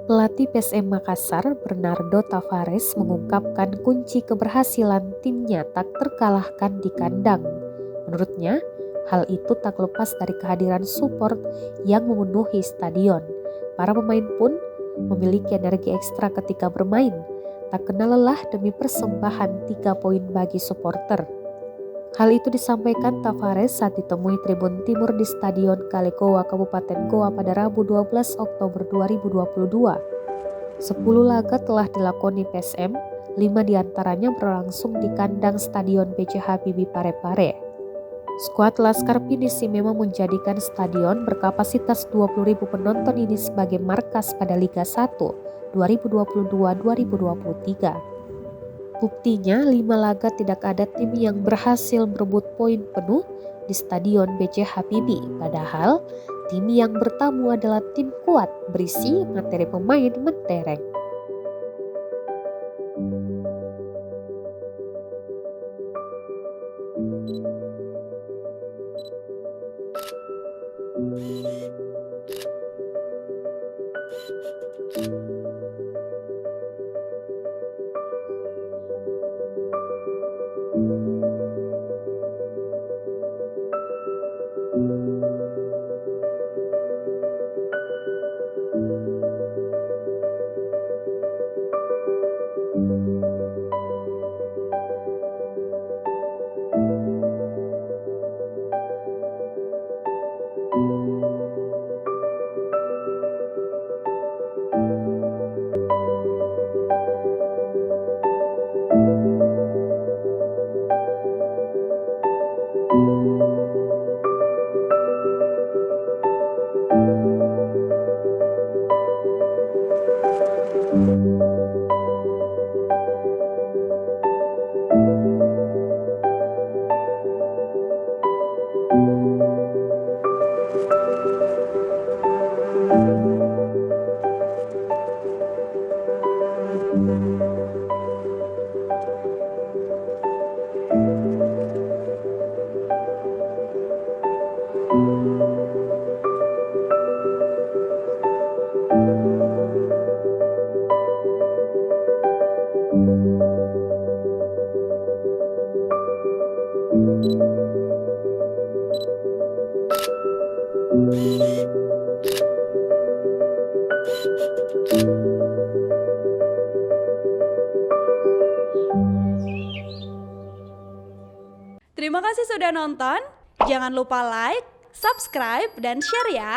Pelatih PSM Makassar, Bernardo Tavares, mengungkapkan kunci keberhasilan timnya tak terkalahkan di kandang. Menurutnya, hal itu tak lepas dari kehadiran support yang memenuhi stadion. Para pemain pun memiliki energi ekstra ketika bermain, tak kenal lelah demi persembahan 3 poin bagi supporter. Hal itu disampaikan Tavares saat ditemui Tribun Timur di Stadion Kalegoa, Kabupaten Goa pada Rabu 12 Oktober 2022. 10 laga telah dilakoni PSM, 5 diantaranya berlangsung di kandang Stadion B.J. Habibie Parepare. Skuad Laskar Pinisi memang menjadikan stadion berkapasitas 20.000 penonton ini sebagai markas pada Liga 1 2022-2023. Buktinya 5 laga tidak ada tim yang berhasil merebut poin penuh di Stadion B.J. Habibie. Padahal tim yang bertamu adalah tim kuat berisi materi pemain mentereng. Terima kasih sudah nonton. Jangan lupa like, subscribe, dan share ya.